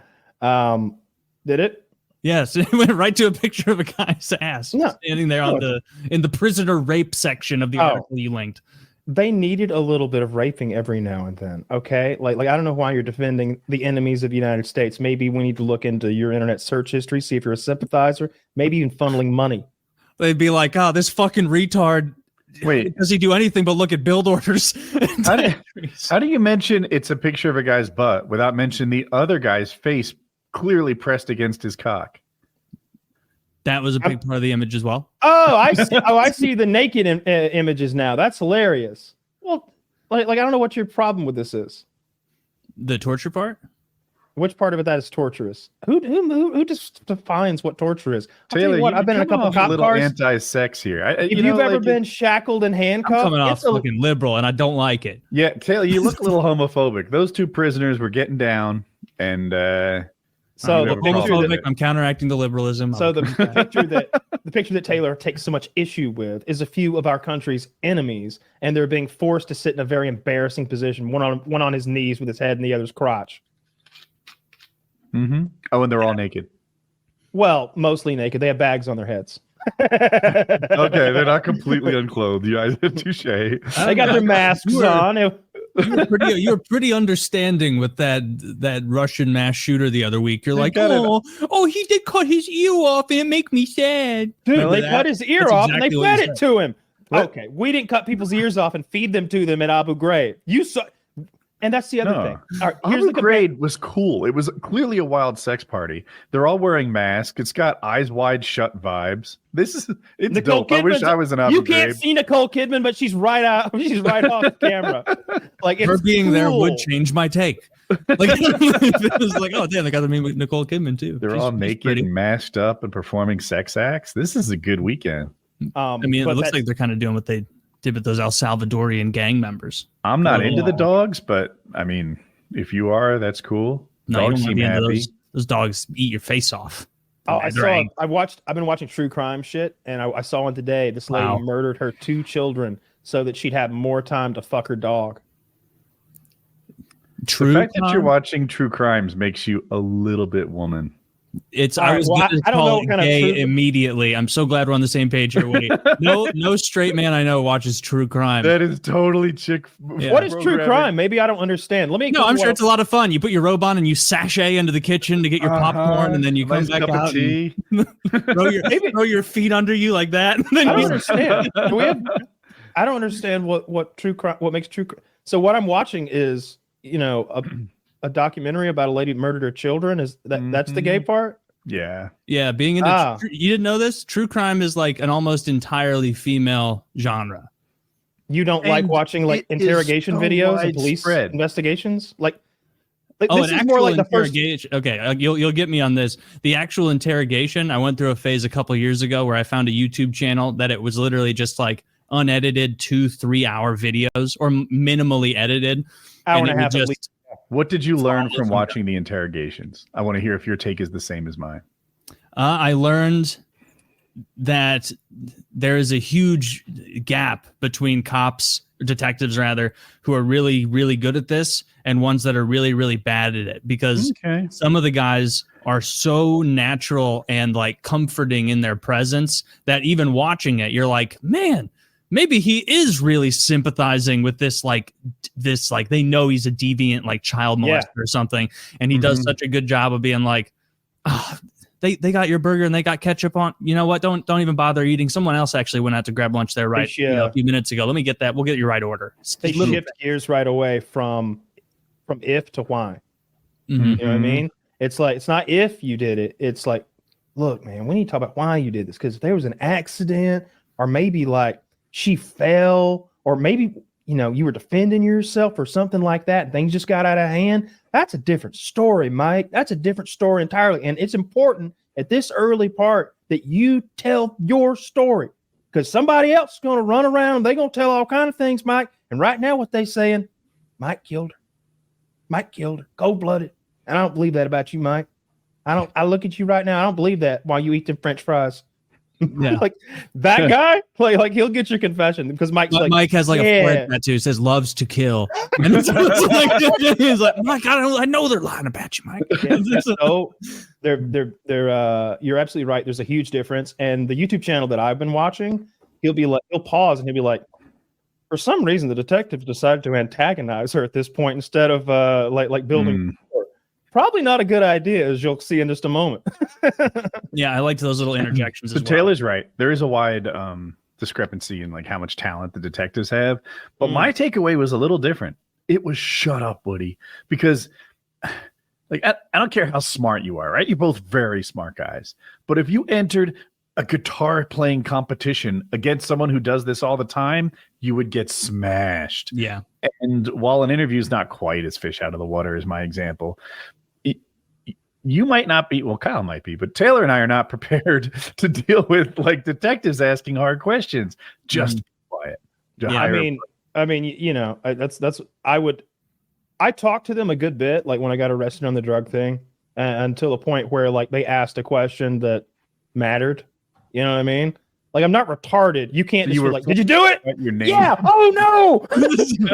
it? Yes, it went right to a picture of a guy's ass standing there in the prisoner rape section of the article you linked. They needed a little bit of raping every now and then, okay? Like I don't know why you're defending the enemies of the United States. Maybe we need to look into your internet search history, see if you're a sympathizer, maybe even funneling money. They'd be like, oh, this fucking retard, wait, does he do anything but look at build orders? How do you mention it's a picture of a guy's butt without mentioning the other guy's face clearly pressed against his cock? That was a big part of the image as well. Oh, I see. I see the naked images now. That's hilarious. Well, like I don't know what your problem with this is. The torture part? Which part of it that is torturous? Who just defines what torture is? Taylor, I've been in a couple of cop cars. Anti-sex here. If you've ever been shackled and handcuffed, I'm coming off fucking liberal, and I don't like it. Yeah, Taylor, you look a little homophobic. Those 2 prisoners were getting down, and so the homophobic. I'm counteracting the liberalism. So the picture that Taylor takes so much issue with is a few of our country's enemies, and they're being forced to sit in a very embarrassing position, one on his knees with his head in the other's crotch. Oh, and they're all naked. Well, mostly naked. They have bags on their heads. Okay, they're not completely unclothed. You guys, touche. They got their masks on. You were pretty understanding with that Russian mass shooter the other week. You're like, he did cut his ear off and it make me sad. Dude, they cut his ear off and they fed it to him. Okay, we didn't cut people's ears off and feed them to them at Abu Ghraib. You saw. And that's the other thing. All right, Abu Ghraib was cool. It was clearly a wild sex party. They're all wearing masks. It's got eyes wide shut vibes. It's dope. I wish I was an Abu Ghraib. You can't see Nicole Kidman, but she's right out. She's right off the camera. Like her being there would change my take. Like it was like, oh damn, they got to meet with Nicole Kidman too. They're all naked and mashed up and performing sex acts. This is a good weekend. I mean, it looks like they're kind of doing what they did with those El Salvadorian gang members. I'm not into the dogs, but I mean, if you are, that's cool. No, dogs seem happy. Those dogs eat your face off. Oh, I've been watching true crime shit, and I saw one today. This lady murdered her 2 children so that she'd have more time to fuck her dog. The fact that you're watching true crimes makes you a little bit woman. I was going to call it gay immediately. I'm so glad we're on the same page here. Wait, no straight man I know watches true crime. That is totally chick. Yeah. What is true crime? Maybe I don't understand. I'm sure it's a lot of fun. You put your robe on and you sashay into the kitchen to get your popcorn, and then you come back out and throw your feet under you like that. I don't understand. I don't understand what true crime, what makes true. So what I'm watching is, a documentary about a lady who murdered her children. Is that's the gay part? Yeah. Yeah, being into you didn't know this? True crime is like an almost entirely female genre. You don't like watching like interrogation videos and police investigations? Like this is more like the first. Okay, you'll get me on this. The actual interrogation, I went through a phase a couple years ago where I found a YouTube channel that it was literally just like unedited 2-3 hour videos or minimally edited. Hour and a half at least. What did you learn from watching the interrogations? I want to hear if your take is the same as mine. I learned that there is a huge gap between detectives rather, who are really, really good at this and ones that are really, really bad at it, because some of the guys are so natural and like comforting in their presence that even watching it, you're like, man, maybe he is really sympathizing with this they know he's a deviant, like child molester or something. And he does such a good job of being like, they got your burger and they got ketchup on. You know what? Don't even bother eating. Someone else actually went out to grab lunch there a few minutes ago. Let me get that. We'll get your right order. They shift gears right away from if to why. You know what I mean? It's like, it's not if you did it. It's like, look, man, we need to talk about why you did this. Because if there was an accident, or maybe like she fell, or maybe you were defending yourself or something like that, and things just got out of hand. That's a different story, Mike. That's a different story entirely. And it's important at this early part that you tell your story, because somebody else is going to run around. They're going to tell all kinds of things, Mike. And right now what they saying, Mike killed her. Mike killed her. Cold-blooded. And I don't believe that about you, Mike. I look at you right now. I don't believe that while you eat them French fries. Yeah. Like that guy, like he'll get your confession, because Mike has like a forehead tattoo. It says "loves to kill," and it's like, he's like, Mike, I know they're lying about you, Mike. So they're you're absolutely right. There's a huge difference, and the YouTube channel that I've been watching, he'll pause and he'll be like, for some reason the detective decided to antagonize her at this point instead of like building. Probably not a good idea, as you'll see in just a moment. Yeah, I liked those little interjections. So Taylor's right. There is a wide discrepancy in like how much talent the detectives have. But my takeaway was a little different. It was shut up, Woody, because like I don't care how smart you are, right? You're both very smart guys. But if you entered a guitar playing competition against someone who does this all the time, you would get smashed. Yeah. And while an interview is not quite as fish out of the water as my example, you might not be, well, Kyle might be, but Taylor and I are not prepared to deal with like detectives asking hard questions. Just be quiet. I talked to them a good bit, like when I got arrested on the drug thing, until the point where like they asked a question that mattered. You know what I mean? Like, I'm not retarded. You can't just be like, did you do it? Your name. Yeah. Oh no.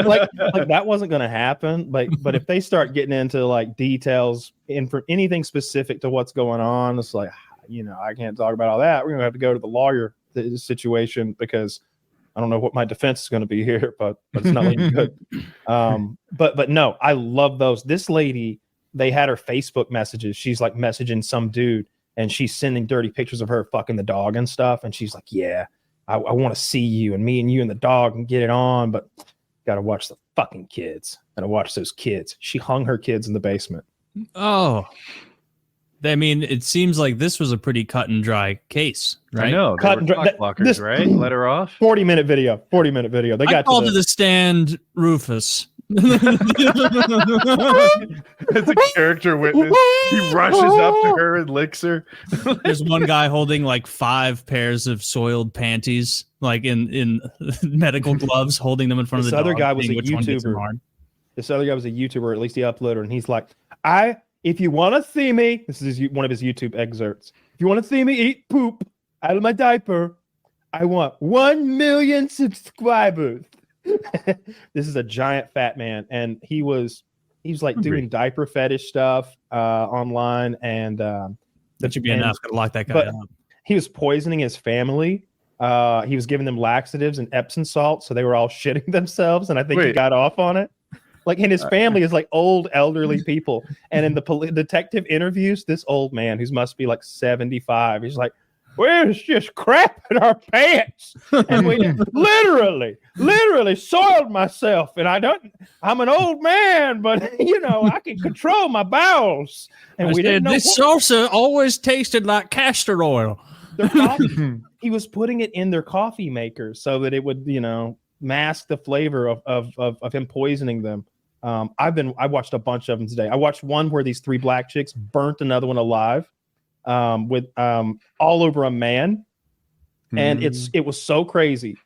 like that wasn't going to happen. But if they start getting into like details and for anything specific to what's going on, it's like, I can't talk about all that. We're going to have to go to the lawyer situation, because I don't know what my defense is going to be here, but it's not looking good. But no, I love those. This lady, they had her Facebook messages. She's like messaging some dude, and she's sending dirty pictures of her fucking the dog and stuff. And she's like, yeah, I want to see you and me and you and the dog and get it on, but got to watch the fucking kids. Got to watch those kids. She hung her kids in the basement. Oh, I mean, it seems like this was a pretty cut and dry case, right? I know. Cut and dry. Blockers, right? Let her off. 40-minute video. They got called to the stand, Rufus. It's a character witness. He rushes up to her and licks her. There's one guy holding like 5 pairs of soiled panties, like in medical gloves, holding them in front of the other dog, guy was a YouTuber. This other guy was a YouTuber, or at least the uploader, and he's like, if you want to see me, this is one of his YouTube excerpts. If you want to see me eat poop out of my diaper, I want 1 million subscribers. This is a giant fat man, and he was like doing diaper fetish stuff online, and that should be enough to lock that guy up. He was poisoning his family. He was giving them laxatives and Epsom salt, so they were all shitting themselves, and I think he got off on it. Like, and his family is like old elderly people, and in the detective interviews, this old man who must be like 75, he's like, we're just crapping our pants, and we literally soiled myself. And I'm an old man, but I can control my bowels. And we didn't know this salsa always tasted like castor oil. Their coffee, he was putting it in their coffee maker so that it would, mask the flavor of him poisoning them. I watched a bunch of them today. I watched one where these 3 black chicks burnt another one alive, with all over a man, and it was so crazy.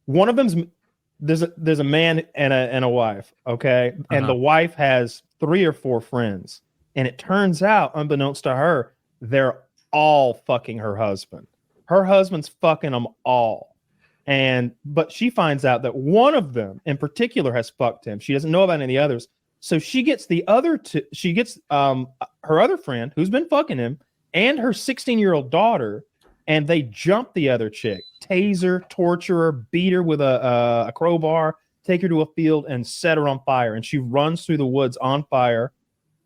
One of them's there's a man and a wife, okay, and the wife has 3 or 4 friends, and it turns out, unbeknownst to her, they're all fucking her husband. Her husband's fucking them all. But she finds out that one of them in particular has fucked him. She doesn't know about any others. So she gets her other friend who's been fucking him and her 16-year-old daughter, and they jump the other chick, taser, torture her, beat her with a crowbar, take her to a field and set her on fire. And she runs through the woods on fire,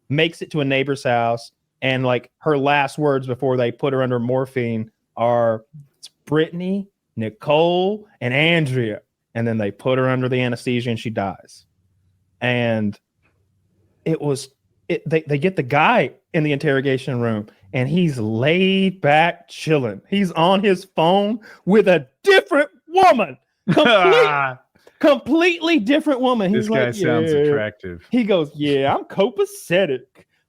makes it to a neighbor's house. And like her last words before they put her under morphine are, "It's Brittany, Nicole, and Andrea." And then they put her under the anesthesia and she dies. And they get the guy in the interrogation room and he's laid back chilling. He's on his phone with a different woman. Completely different woman. He's This guy sounds attractive. He goes, "Yeah, I'm copacetic.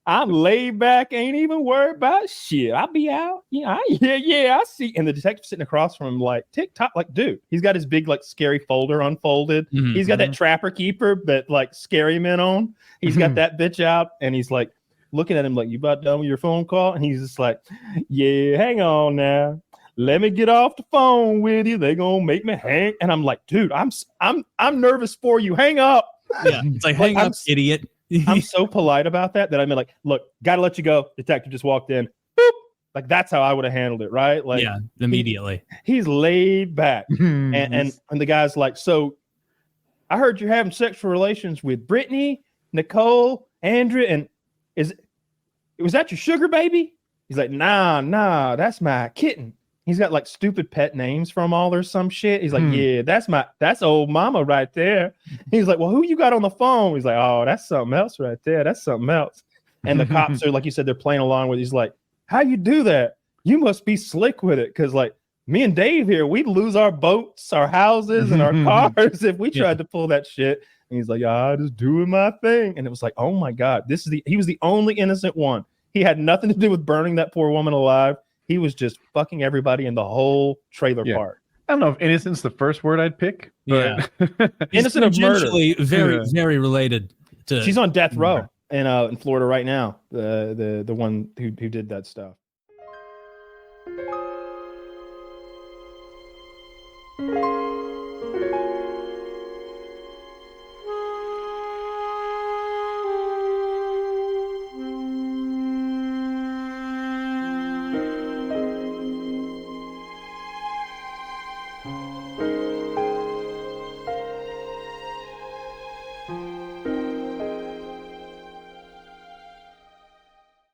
I'm laid back, ain't even worried about shit. I'll be out. I see." And the detective sitting across from him, like, TikTok, like, dude, he's got his big, like, scary folder unfolded. Mm-hmm. He's got that Trapper Keeper that, like, scary men on. He's got that bitch out, and he's like looking at him like, "You about done with your phone call?" And he's just like, "Yeah, hang on now. Let me get off the phone with you. They gonna make me hang." And I'm like, "Dude, I'm nervous for you. Hang up." Yeah, it's like, hang up, idiot. I'm so polite about that I'm like, "Look, gotta let you go. Detective just walked in." Boop. Like, that's how I would have handled it, right? Like, yeah, immediately. He's laid back. and the guy's like, "So I heard you're having sexual relations with Brittany, Nicole, Andrea, and was that your sugar baby?" He's like, nah, that's my kitten. He's got like stupid pet names from all or some shit. He's like, "Yeah, that's old mama right there." He's like, "Well, who you got on the phone?" He's like, "Oh, that's something else right there. That's something else." And the cops are, like you said, they're playing along with. He's like, "How you do that? You must be slick with it, because like me and Dave here, we'd lose our boats, our houses, and our cars if we tried to pull that shit." And he's like, "I just doing my thing." And it was like, oh my God, he was the only innocent one. He had nothing to do with burning that poor woman alive. He was just fucking everybody in the whole trailer park. I don't know if innocent's the first word I'd pick. But Innocent of murder. Very, very related to. She's on death row in Florida right now. The one who did that stuff.